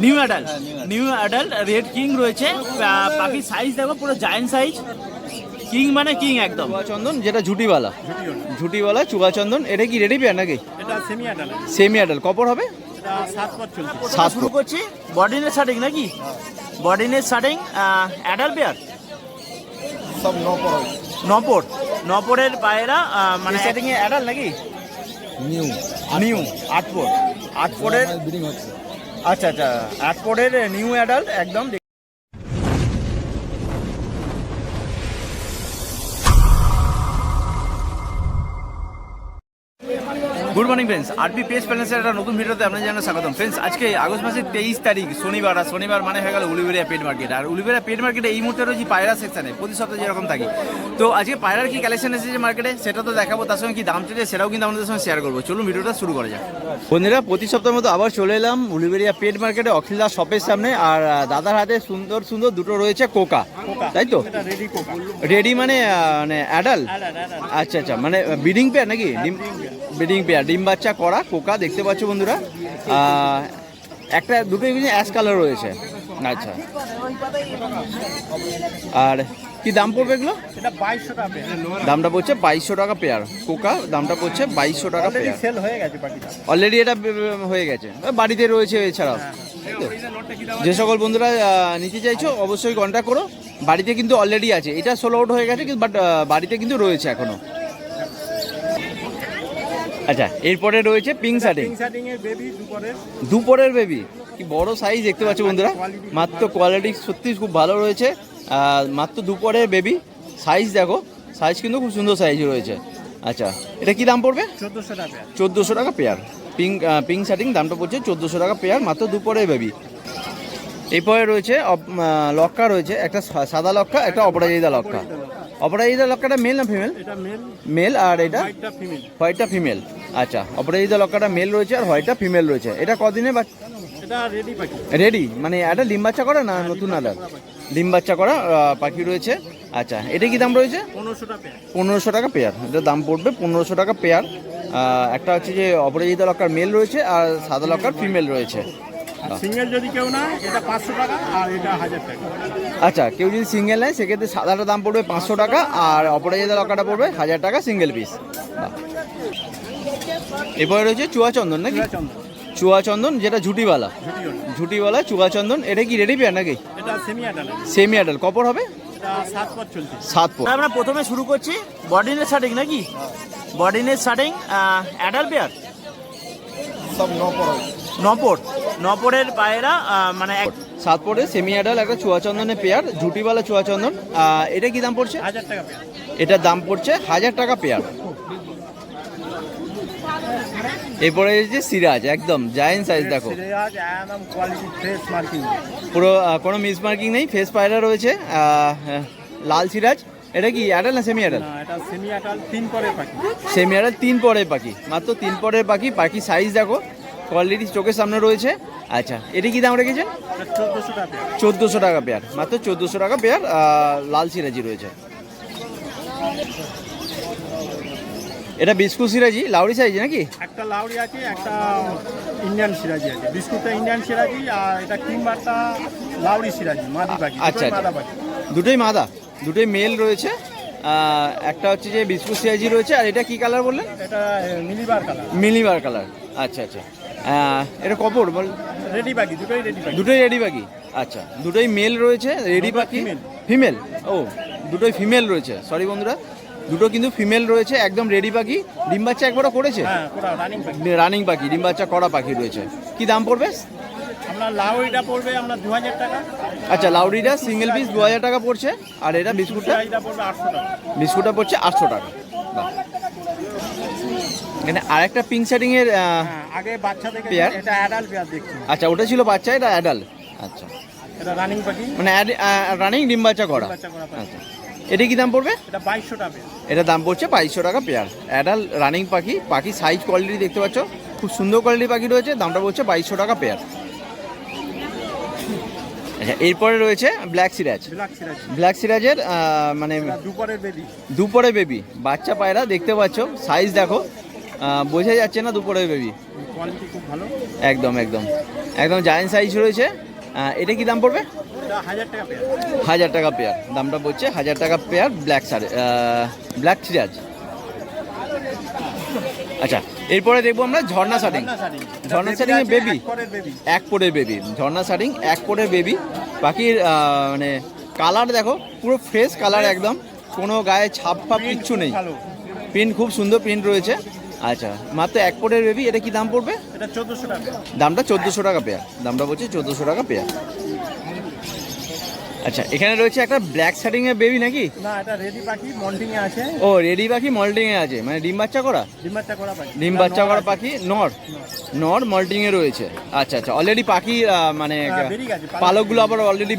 New adult, new adult red king রয়েছে। পাখির size দেখো পুরো জায়ান্ট সাইজ। কিং মানে কিং একদম। চন্দন যেটা ঝুটিওয়ালা, ঝুটিওয়ালা চুয়া চন্দন, এটা কি রেডি পেয়ার নাকি? এটা সেমি অ্যাডাল্ট। সেমি অ্যাডাল্ট কপর হবে? এটা 7 পর চলছে। সাত শুরু করছি। বডিনের শার্টিং নাকি? বডিনের শার্টিং অ্যাডাল্ট পেয়ার সব নপর। নপর, নপরের পায়রা মানে শার্টিং এ অ্যাডাল্ট নাকি? নিউ নিউ আটপোর, আটপোরের ব্রিডিং হচ্ছে। আচ্ছা আচ্ছা, আটপোরের নিউ অ্যাডাল্ট একদম। Good morning friends, RP page প্যালেন্সের একটা নতুন ভিডিওতে আপনাদের জানাই স্বাগতম। ফ্রেন্ডস, আজকে আগস্ট মাসের 23 তারিখ শনিবার। আর শনিবার মানে হয়ে গেল উলুবেড়িয়া পেট মার্কেট। আর উলুবেড়িয়া পেট মার্কেটে এই মুহূর্তে রয়েছে পায়রা সেকশনে, প্রতি সপ্তাহে যেরকম থাকি। তো আজকে পায়রার কি কালেকশন এসেছে মার্কেটে সেটা তো দেখাবো, তার সঙ্গে কি দাম চলছে সেটাও কিন্তু আপনাদের সঙ্গে শেয়ার করবো। চলুন ভিডিওটা শুরু করা যাক। বন্ধুরা, প্রতি সপ্তাহের মতো আবার চলে এলাম উলুবেড়িয়া পেট মার্কেটে অখিলদা শপের সামনে। আর দাদার হাতে সুন্দর সুন্দর দুটো রয়েছে কোকা, তাই তো? Ready Coca. রেডি মানে অ্যাডাল্ট? আচ্ছা আচ্ছা, মানে ব্রিডিং পেয়ার নাকি? ব্রিডিং পেয়ার, ডিম বাচ্চা করা কোকা দেখতে পাচ্ছ বন্ধুরা। একটা দুটোই কিন্তু অ্যাশ কালার রয়েছে। আচ্ছা, আর কি দাম পড়বে এগুলো? এটা 2200 টাকা পেয়ার। দামটা পড়ছে 2200 টাকা পেয়ার কোকা, দামটা পড়ছে 2200 টাকা পেয়ার। সেল হয়ে গেছে পাখিটা। অলরেডি এটা হয়ে গেছে, বাড়িতে রয়েছে এছাড়াও। যে সকল বন্ধুরা নিতে চাইছো অবশ্যই কন্ট্যাক্ট করো। বাড়িতে কিন্তু অলরেডি আছে, এটা সোল আউট হয়ে গেছে কিন্তু বাট বাড়িতে কিন্তু রয়েছে এখনো। আচ্ছা, এরপরে রয়েছে পিঙ্ক শার্টিং। পিঙ্ক শার্টিং এর বেবি দুপরের। দুপরের বেবি, কি বড় সাইজ দেখতে পাচ্ছ বন্ধুরা। মাত্র কোয়ালিটি সত্যি খুব ভালো রয়েছে। মাত্র দুপরের বেবি, সাইজ দেখো, সাইজ কিন্তু খুব সুন্দর সাইজ রয়েছে। আচ্ছা, এটা কি দাম পড়বে? 1400 টাকা পেয়ার। 1400 টাকা পেয়ার। পিঙ্ক শার্টিং, দামটা পড়ছে 1400 টাকা পেয়ার, মাত্র দুপরের বেবি। এরপরে রয়েছে লক্কা রয়েছে, একটা সাদা লক্কা, একটা অপরাজিতা লক্কা। অপরাজিতা লক্কাটা মেল না ফিমেল? এটা মেল। মেল। আর এটা হোয়াইটটা ফিমেল। হোয়াইটটা ফিমেল। আচ্ছা, অপরাজিতা লক্কাটা মেল রয়েছে আর হোয়াইটটা ফিমেল রয়েছে। এটা কদিনে এটা রেডি পাখি। রেডি? মানে এটা ডিম বাচ্চা করা না নতুন আদার? ডিম বাচ্চা করা পাখি রয়েছে। আচ্ছা, এটা কি দাম রয়েছে? 1500 টাকা পেয়ার। 1500 টাকা পেয়ার, এটা দাম পড়বে 1500 টাকা পেয়ার। একটা হচ্ছে যে অপরাজিতা লক্কার মেল রয়েছে আর সাদা লক্কার ফিমেল রয়েছে। সিঙ্গেল যদি কেউ না, এটা 500 টাকা আর এটা 1000 টাকা। আচ্ছা, কেউ যদি সিঙ্গেল নেয় সেক্ষেত্রে সাদাটা দাম পড়বে 500 টাকা আর অপরাজিতা লক্কাটা পড়বে 1000 টাকা সিঙ্গেল পিস। এরপরে রয়েছে চুয়া চন্দন নাকি? চুয়া চন্দন যেটা ঝুটিওয়ালা, ঝুটিওয়ালা চুয়া চন্দন, এটা কি রেডি পেয়ার নাকি? এটা সেমি অ্যাডাল্ট। সেমি অ্যাডাল্ট কপর হবে? এটা 7 পর চলছে। 7 পর। আমরা প্রথমে শুরু করছি বডিনের শার্টিং নাকি? বডিনের শার্টিং অ্যাডাল্ট পেয়ার সব নপর। নপর, নপরের পায়রা মানে 7 পরে সেমি অ্যাডাল্ট একটা চুয়া চন্দনের পেয়ার, ঝুটিওয়ালা চুয়া চন্দন। এটা কি দাম পড়ছে? 1000 টাকা পেয়ার। এটার দাম পড়ছে 1000 টাকা পেয়ার। এরপরে যে সিরাজ, একদম জায়েন্ট সাইজ দেখো, সিরাজ একদম কোয়ালিটি ফ্রেশ মার্কিং। পুরো কোনো মিস মার্কিং নেই, ফেস পায়রা রয়েছে। লাল সিরাজ, এটা কি অ্যাডাল্ট না সেমি অ্যাডাল্ট? না, এটা সেমি অ্যাডাল্ট 3 পরের পাখি। সেমি অ্যাডাল্ট 3 পরের পাখি, মাত্র 3 পরের পাখি। পাখি সাইজ দেখো, কোয়ালিটি চোখের সামনে রয়েছে। আচ্ছা, এটা কি দাম রেখেছেন? 1400 টাকা পেয়ার। 1400 টাকা পেয়ার, মাত্র 1400 টাকা পেয়ার। লাল সিরাজি রয়েছে। এটা বিস্কুট সিরাজি, লাউড়ি সাইজ নাকি? একটা লাউড়ি আছে, একটা ইন্ডিয়ান সিরাজি আছে। বিস্কুটটা ইন্ডিয়ান সিরাজি আর এটা কিংবারটা লাউড়ি সিরাজি, মাদি পাখি। আচ্ছা দুটোই আচ্ছা, মাদা পাখি। দুটোই মাদা, দুটোই মেল রয়েছে। একটা হচ্ছে যে বিস্কুট সিরাজি রয়েছে। আর এটা কি কালার বললেন? এটা মিলিবার কালার। মিলিবার কালার। আচ্ছা আচ্ছা, এটা কপর বল? রেডি পাখি, দুটোই রেডি পাখি। দুটোই রেডি পাখি। আচ্ছা, দুটোই মেল রয়েছে, রেডি পাখি। female। ফিমেল? ও, দুটোই ফিমেল রয়েছে, সরি বন্ধুরা, দুটো কিন্তু ফিমেল রয়েছে, একদম রেডি পাখি। ডিম বাচ্চা একবারও করেছে? হ্যাঁ, পুরো রানিং পাখি। রানিং পাখি, ডিম বাচ্চা করা পাখি রয়েছে। কি দাম পড়বে? আমরা লাউড়িটা পড়বে আমরা 2000 টাকা। আচ্ছা, লাউডিটা সিঙ্গেল পিস 2000 টাকা পড়ছে। আর এটা বিস্কুটটা? এটা পড়বে 800 টাকা। বিস্কুটটা পড়ছে 800 টাকা। বাহ। এখানে আরেকটা পিঙ্ক শার্টিং এর হ্যাঁ, আগে বাচ্চা থেকে পেয়ার? এটা অ্যাডাল্ট পেয়ার দেখছি। আচ্ছা, ওটা ছিল বাচ্চা, এটা অ্যাডাল্ট। আচ্ছা, এটা রানিং পাখি। মানে রানিং ডিম বাচ্চা করা। বাচ্চা করা পাখি। আচ্ছা, এটা কি দাম পড়বে? এটা 2200 টাকা পেয়ার। এটা দাম পড়ছে 2200 টাকা পেয়ার। অ্যাডাল্ট রানিং পাখি, পাখি সাইজ কোয়ালিটি দেখতে পাচ্ছ, খুব সুন্দর কোয়ালিটি পাখি রয়েছে। দামটা পড়ছে 2200 টাকা পেয়ার। আচ্ছা, এরপরে রয়েছে black Siraj. Black Siraj. Black সিরাজের মানে দুপরের বেবি। দুপরে বেবি, বাচ্চা পায়রা দেখতে পাচ্ছ, সাইজ দেখো, বোঝা যাচ্ছে না দুপরে বেবি। কোয়ালিটি খুব ভালো। একদম একদম। একদম জায়েন্ট সাইজ রয়েছে। এটা কি দাম পড়বে? এটা 1000 টাকা পেয়ার। 1000 টাকা পেয়ার, দামটা বলছে 1000 টাকা পেয়ার। ব্ল্যাক সিরাজ। আচ্ছা, এরপরে দেখবো আমরা ঝর্ণা শাটিং। ঝর্ণা শাটিং এর বেবি, এক পোড়ের বেবি। ঝর্ণা শাটিং এক পোড়ের বেবি। পাখির মানে কালার দেখো, পুরো ফ্রেশ কালার একদম, কোনো গায়ে ছাপ ফাপ কিচ্ছু নেই। প্রিন্ট খুব সুন্দর প্রিন্ট রয়েছে। আচ্ছা, মাত্র এক পোড়ের বেবি। এটা কি দাম পড়বে? এটা 1400 টাকা। দামটা 1400 টাকা পেয়ার, দামটা বলছে 1400 টাকা পেয়ার। আচ্ছা, এখানে রয়েছে একটা ব্ল্যাক শাটিং এর বেবি নাকি? না, এটা রেডি পাখি মল্টিং এ আছে। ও, রেডি পাখি মল্টিং এ আছে, মানে ডিম বাচ্চা করা? ডিম বাচ্চা করা পাখি। ডিম বাচ্চা করা পাখি, নর নর মল্টিং এ রয়েছে। আচ্ছা আচ্ছা, অলরেডি পাখি মানে বেরিয়ে গেছে, পালকগুলো আবার অলরেডি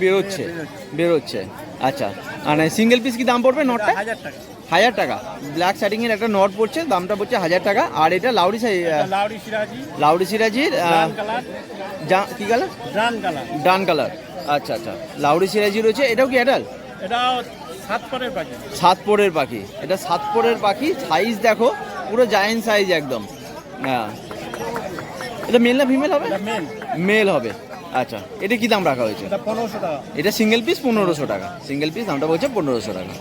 বেরোচ্ছে। আচ্ছা, মানে সিঙ্গেল পিস কি দাম পড়বে নটটা? 1000 টাকা। 1000 টাকা। ব্ল্যাক শাটিং এর একটা নট পড়ছে, দামটা পড়ছে 1000 টাকা। আর এটা লাউডি লাউডি সিরাজি। লাউডি সিরাজির ডান কালার। কি কালার? ডান কালার। ডান কালার। আচ্ছা আচ্ছা, লাউডি সিরাজি রয়েছে। এটাও কি অ্যাডাল্ট? এটা 7 পরের পাখি। 7 পোড়ের পাখি। এটা 7 পোড়ের পাখি। সাইজ দেখো, পুরো জায়েন্ট সাইজ একদম। হ্যাঁ, এটা মেল না ফিমেল হবে? এটা মেল। মেল হবে। আচ্ছা, এটা কি দাম রাখা হয়েছে? এটা 1500 টাকা। এটা সিঙ্গেল পিস 1500 টাকা। সিঙ্গেল পিস দামটা বলছে 1500 টাকা।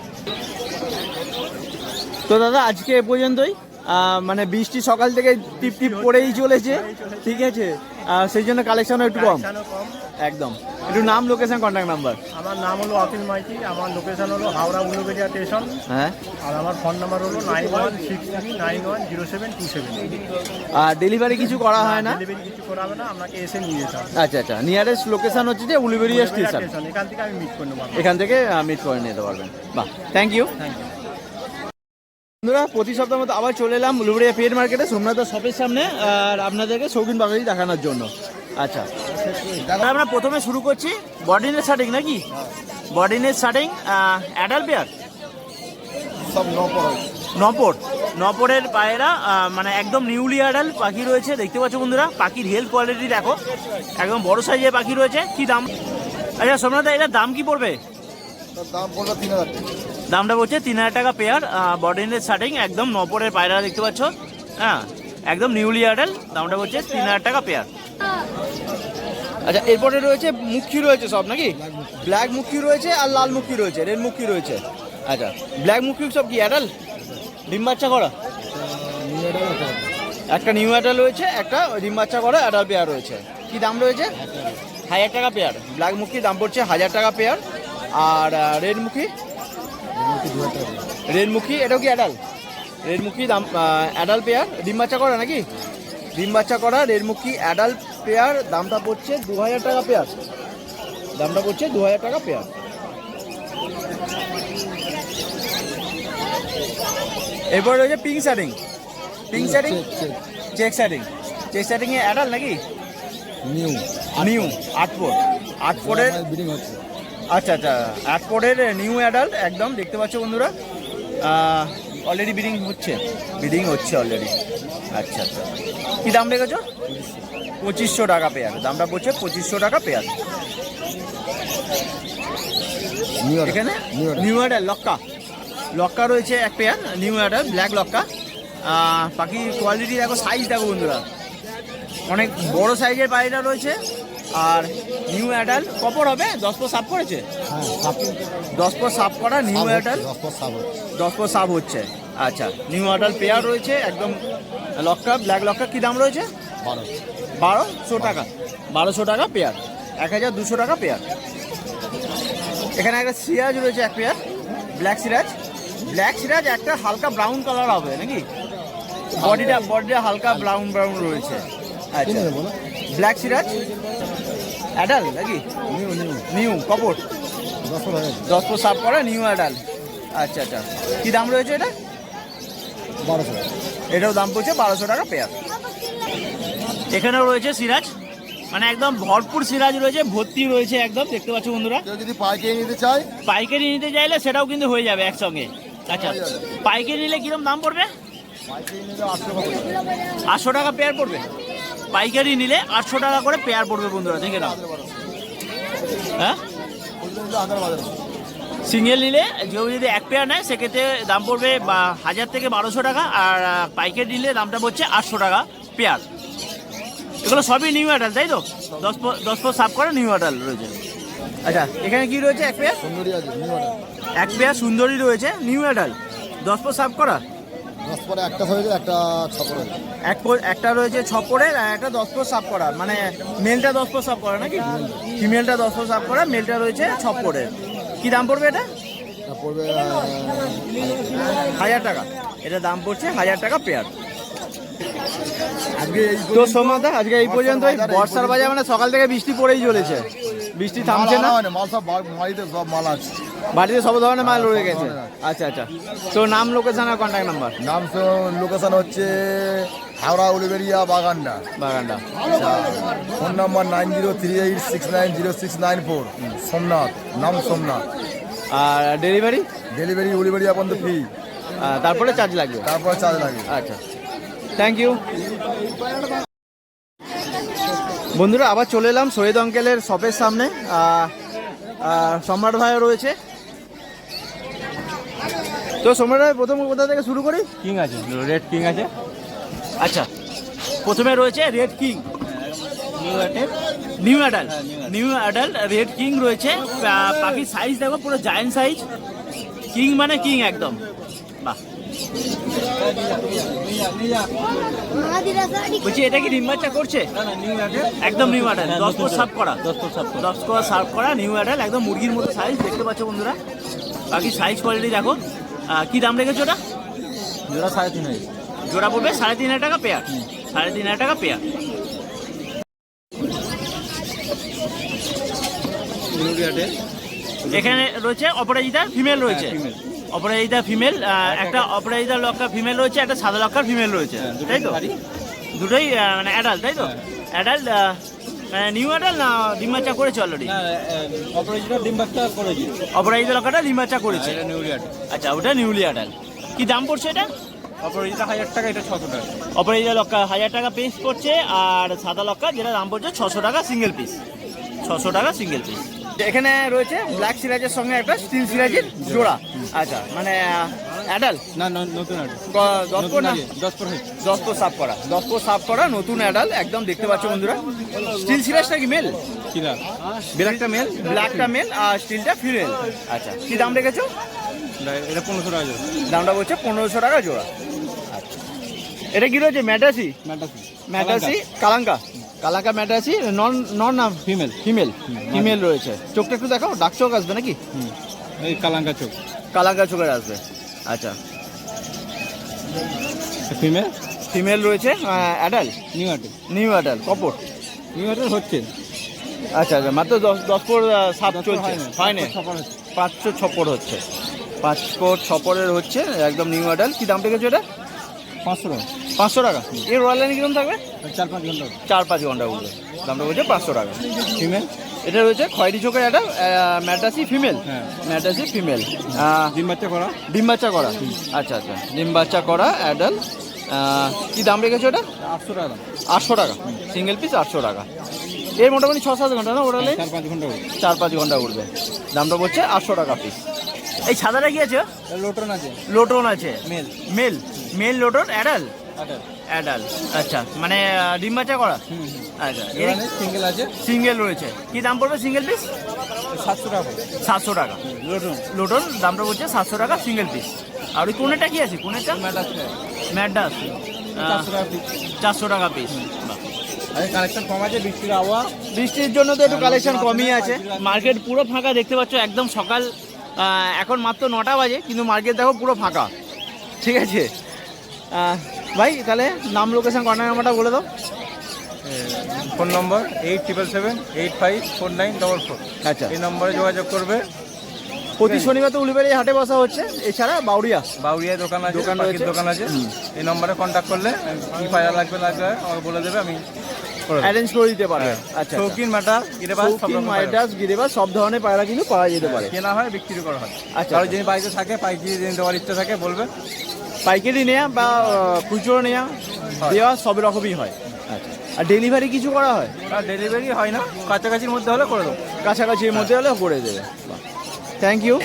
তো দাদা, আজকে এ পর্যন্তই। মানে বৃষ্টি সকাল থেকে টিপ টিপ পড়েই চলেছে, ঠিক আছে? সেই জন্য কালেকশনও একটু কম। কালেকশনও কম। একদম। একটু নাম, লোকেশন, কন্ট্যাক্ট নাম্বার। আমার নাম হলো অখিল মাইতি। আমার লোকেশন হলো হাওড়া উলুবেড়িয়া স্টেশন। হ্যাঁ। আর আমার ফোন নাম্বার হলো 9163910727। আর ডেলিভারি কিছু করা হয় না? ডেলিভারি কিছু করা হবে না, আপনাকে এসে নিয়ে যেতে হবে। আচ্ছা আচ্ছা, নিয়ারেস্ট লোকেশন হচ্ছে যে উলুবেড়িয়া স্টেশন। এখান থেকে আমি মিট করে নেবো। এখান থেকে মিট করে নিতে পারবেন। বাহ, থ্যাংক ইউ। বন্ধুরা, প্রতি সপ্তাহের মতো আবার চলে এলাম উলুবেড়িয়া পেট মার্কেটে, সোমনাথ শপের সামনে, আর আপনাদেরকে শৌখিন পাখি দেখানোর জন্য। আচ্ছা, আমরা প্রথমে শুরু করছি বডিনের শাটিং নাকি? বডিনের শাটিং অ্যাডাল্ট পেয়ার, সব নপরের পায়রা, মানে একদম নিউলি অ্যাডাল্ট পাখি রয়েছে। দেখতে পাচ্ছ বন্ধুরা, পাখির হেলথ কোয়ালিটি দেখো, একদম বড় সাইজের পাখি রয়েছে। কি দাম? আচ্ছা সোমনাথ, এটার দাম কি পড়বে? দাম পড়লো 3000 টাকা। দামটা বলছে 3000 টাকা পেয়ার। বডিনের শাটিং, একদম নপরের পায়রা দেখতে পাচ্ছ। হ্যাঁ, একদম নিউলি অ্যাডাল্ট। দামটা বলছে 3000 টাকা পেয়ার। আচ্ছা, এরপরে রয়েছে মুখী রয়েছে সব নাকি? ব্ল্যাক মুখী রয়েছে আর লাল মুখী রয়েছে, রেড মুখী রয়েছে। আচ্ছা, ব্ল্যাক মুখী সব কি অ্যাডাল্ট? ডিম বাচ্চা করা? একটা নিউ অ্যাডাল্ট রয়েছে, একটা ডিম বাচ্চা করা অ্যাডাল্ট পেয়ার রয়েছে। কি দাম রয়েছে? 1000 টাকা পেয়ার। ব্ল্যাক মুখী দাম পড়ছে 1000 টাকা পেয়ার। আর রেড মুখী? রেড মুখী, এটাও কি অ্যাডাল্ট? রেড মুখী দাম অ্যাডাল্ট পেয়ার, ডিম বাচ্চা করা নাকি? ডিম বাচ্চা করা রেড মুখী অ্যাডাল্ট পেয়ার, দামটা পড়ছে 2000 টাকা পেয়ার। দামটা পড়ছে 2000 টাকা পেয়ার। এরপর রয়েছে পিঙ্ক শাটিং। পিঙ্ক শাটিং, চেক শাটিং। চেক শাটিং এ অ্যাডাল্ট নাকি? নিউ 8 পোড়ের। আচ্ছা আচ্ছা, 8 পোড়ের নিউ অ্যাডাল্ট একদম। দেখতে পাচ্ছ বন্ধুরা, অলরেডি ব্রিডিং হচ্ছে অলরেডি। আচ্ছা আচ্ছা, কি দাম রেখেছো? 2500 টাকা পেয়ার। দামটা পড়ছে 2500 টাকা পেয়ার। এখানে নিউ অ্যাডাল্ট লক্কা রয়েছে এক পেয়ার, নিউ অ্যাডাল্ট ব্ল্যাক লক্কা। পাখির কোয়ালিটি দেখো, সাইজ দেখো বন্ধুরা, অনেক বড় সাইজের পাখিটা রয়েছে। আর নিউ অ্যাডাল্ট কপর হবে? 10 পর সাফ করেছে? 10 পর সাফ করা নিউ অ্যাডাল্ট, 10 পর সাফ হচ্ছে। আচ্ছা, নিউ অ্যাডাল্ট পেয়ার রয়েছে একদম লক্কা, ব্ল্যাক লক্কা। কি দাম রয়েছে? 1200 টাকা। 1200 টাকা পেয়ার, 1200 টাকা পেয়ার। এখানে একটা সিরাজ রয়েছে এক পেয়ার, ব্ল্যাক সিরাজ একটা হালকা ব্রাউন কালার হবে নাকি? বডিটা হালকা ব্রাউন রয়েছে। আচ্ছা, ব্ল্যাক সিরাজ অ্যাডাল্ট নাকি? নিউ কপর, 10 পর সাফ করা নিউ অ্যাডাল্ট। আচ্ছা আচ্ছা, কি দাম রয়েছে এটা? 1200। এটাও দাম পড়ছে 1200 টাকা পেয়ার। এখানেও রয়েছে সিরাজ, মানে একদম ভরপুর সিরাজ রয়েছে, ভর্তি রয়েছে একদম। দেখতে পাচ্ছ বন্ধুরা, যদি পাইকারি নিতে চাই, পাইকারি নিতে চাইলে সেটাও কিন্তু হয়ে যাবে একসঙ্গে। আচ্ছা, পাইকারি নিলে কিরকম দাম পড়বে? 800 টাকা পেয়ার পড়বে। পাইকারি নিলে 800 টাকা করে পেয়ার পড়বে বন্ধুরা, দেখে নাও। হ্যাঁ, সিঙ্গেল নিলে কেউ যদি এক পেয়ার নেয় সেক্ষেত্রে দাম পড়বে 1000 থেকে 1200 টাকা। আর পাইকারি নিলে দামটা পড়ছে 800 টাকা পেয়ার। এগুলো সবই নিউ অ্যাডাল তাই তো? 10 সাফ করা নিউ অ্যাডাল রয়েছে। আচ্ছা, এখানে কি রয়েছে? এক পেয়ার সুন্দরী আছে নিউ অর্ডার। এক পেয়ার সুন্দরী রয়েছে নিউ অ্যাডাল 10 সাফ করা। 10 পরে একটা হয়েছে, একটা 6 পরে। একটা রয়েছে 6 পরের আর একটা 10 সাফ করা, মানে মেলটা 10 সাফ করা নাকি? ফিমেলটা 10 সাফ করা, মেলটা রয়েছে 6 পরের। কি দাম পড়বে এটা? এটা পড়বে 1000 টাকা। এটা দাম পড়ছে 1000 টাকা পেয়ার। আজকে এই তো সোমনাথ, আজকে এই পর্যন্তই। বর্ষার বাজার মানে সকাল থেকে বৃষ্টি পড়েই চলেছে, বৃষ্টি থামছে না। মাল সব বাড়িতে সব মাল আছে, বাড়িতে সব ধরনের মাল রয়ে গেছে। আচ্ছা আচ্ছা, তো নাম, লোকেশন আর কন্ট্যাক্ট নাম্বার? নাম লোকেশন হচ্ছে হাওড়া উলিবেরিয়া বাগানটা। Phone number 9038690694। সোমনাথ, নাম সোমনাথ। আর ডেলিভারি? ডেলিভারি উলিবেরিয়া পর্যন্ত ফ্রি, তারপরে চার্জ লাগবে? তারপর চার্জ লাগে। আচ্ছা, থ্যাংক ইউ। বন্ধুরা, আবার চলে এলাম শহীদ অঙ্কেলের শপের সামনে। সম্রাট ভাইও রয়েছে। তো সম্রাট ভাই, প্রথম কোথা থেকে শুরু করি? কিং আছে, রেড কিং আছে। আচ্ছা, প্রথমে রয়েছে red king, new adult red king রয়েছে। পাখির সাইজ দেখো, পুরো জায়ান্ট সাইজ। কিং মানে কিং একদম। বাহ, বলছি এটা কি ডিম বাচ্চা করছে? একদম নিউ অ্যাডাল, 10 সাফ করা, 10 সাফ করা নিউ অ্যাডাল, একদম মুরগির মতো সাইজ। দেখতে পাচ্ছ বন্ধুরা, বাকির সাইজ কোয়ালিটি দেখো। কি দাম রেখেছো ওটা? জোড়া 3.5। জোড়া পড়বে 3,500 টাকা পেয়ার। 3,500 টাকা পেয়ার। এখানে রয়েছে অপরাজিতা ফিমেল রয়েছে। অপরাজিতা ফিমেল, একটা অপরাজিতা লক্কা ফিমেল রয়েছে, একটা সাদা লক্কার ফিমেল রয়েছে, তাই তো? দুটোই মানে অ্যাডাল্ট, তাই তো? অ্যাডাল্ট, নিউ অ্যাডাল্ট না ডিম বাচ্চা করেছে অলরেডি? অপরাজিতা ডিম বাচ্চা করেছি। অপরাজিতা লক্কাটা ডিম বাচ্চা করেছে। এটা নিউলি অ্যাডাল। আচ্ছা, ওটা নিউলি অ্যাডাল্ট। কি দাম পড়ছে এটা? অপরাজিতা 1000 টাকা, এটা 600 টাকা। অপরাজিতা লক্কা 1000 টাকা পিস পড়ছে, আর সাদা লক্কা যেটা দাম পড়ছে 600 টাকা সিঙ্গেল পিস। 600 টাকা সিঙ্গেল পিস। এখানে রয়েছে ব্ল্যাক সিরাজের সঙ্গে একটা স্টিল সিরাজের জোড়া। আচ্ছা, মানে অ্যাডাল না, নতুন অ্যাডাল। 10 পর না? 10 পর 10 সাফ করা, 10 সাফ করা নতুন অ্যাডাল একদম। দেখতে পাচ্ছ বন্ধুরা, স্টিল সিরাজটা কি মেল? কিলা ব্ল্যাকটা মেল, ব্ল্যাকটা মেল আর স্টিলটা ফিমেল। আচ্ছা, কি দাম রেখেছো? এটা 1500 টাকা জোড়া। দামটা বলছে 1500 টাকা জোড়া। আচ্ছা, এটা কি রয়েছে? ম্যাডাসি কালাঙ্কা ম্যাডাসি, নন নাম ফিমেল রয়েছে। চোখটা একটু দেখাও, ডাক চোখ আসবে নাকি? এই কালাঙ্কা চোখ, কালাঙ্কা চোখের আসবে। আচ্ছা, ফিমেল রয়েছে। অ্যাডাল, নিউ অ্যাডাল কপর হচ্ছে। আচ্ছা আচ্ছা, মাত্র 10 পর সাপ চলছে, হয় না? 506 পর হচ্ছে, 506 পরের হচ্ছে একদম নিউ অ্যাডাল। কি দাম রেখেছো এটা? 500 টাকা। 500 টাকা। এর রয়্যাল লাইন কিরকম থাকবে? 4-5 ঘন্টা। 4-5 ঘন্টা উঠবে। দামটা বলছে 500 টাকা। ফিমেল এটা রয়েছে খয়েরি চোখের একটা ম্যাডাসি ফিমেল। হ্যাঁ, ম্যাডাসি ফিমেল, ডিম বাচ্চা করা। আচ্ছা আচ্ছা, ডিম বাচ্চা করা অ্যাডাল। কি দাম রেখেছো এটা? 800 টাকা। 800 টাকা সিঙ্গেল পিস, 800 টাকা। এর মোটামুটি 6-7 ঘন্টা না ওড়ালে? 4-5 ঘন্টা। 4-5 ঘন্টা উঠবে। দামটা বলছে 800 টাকা পিস। এই সাদাটা কি আছে? লোটন আছে। লোটন আছে, মেল লোটন অ্যাডাল। আচ্ছা, মানে ডিম বাচ্চা করা। আচ্ছা, সিঙ্গেল আছে, সিঙ্গেল রয়েছে। কি দাম পড়বে সিঙ্গেল পিস? 700 টাকা। 700 টাকা লোটন, দামটা বলছে 700 টাকা সিঙ্গেল পিস। আর ওই কোনেটা কি আছে? কোনেটা ম্যাডাস, 400 টাকা পিস। কালেকশন কম আছে, বৃষ্টির জন্য তো একটু কালেকশন কমই আছে। মার্কেট পুরো ফাঁকা দেখতে পাচ্ছ, একদম সকাল। এখন মাত্র 9টা বাজে, কিন্তু মার্কেট দেখো পুরো ফাঁকা। ঠিক আছে ভাই, তাহলে নাম, লোকেশন, কন্ট্যাক্ট নাম্বারটা বলে দাও। ফোন নম্বর 8777854944। আচ্ছা, এই নম্বরে যোগাযোগ করবে। প্রতি শনিবার তো উলিবাড়ি হাটে বসা হচ্ছে, এছাড়া বাউরিয়া দোকান আছে, রয়েছে। দোকান আছে। এই নম্বরে কন্ট্যাক্ট করলে কি পায়রা লাগবে আমাকে বলে দেবে, আমি অ্যারেঞ্জ করে দিতে পারে। আচ্ছা, শৌখিন মাটা, গিরেবাস সব ধরনের পায়রা কিন্তু পাওয়া যেতে পারে। কেনা হয়, বিক্রি করা হয়। আচ্ছা, আর যিনি বাড়িতে থাকে, পাইকারি দেওয়ার ইচ্ছা থাকে বলবে। পাইকারি নেওয়া বা খুচরো নেওয়া দেওয়া সব রকমই হয়। আচ্ছা, আর ডেলিভারি কিছু করা হয়? আর ডেলিভারি হয় না, কাছাকাছির মধ্যে হলে করে দেবো। কাছাকাছির মধ্যে হলে করে দেবে। Thank you.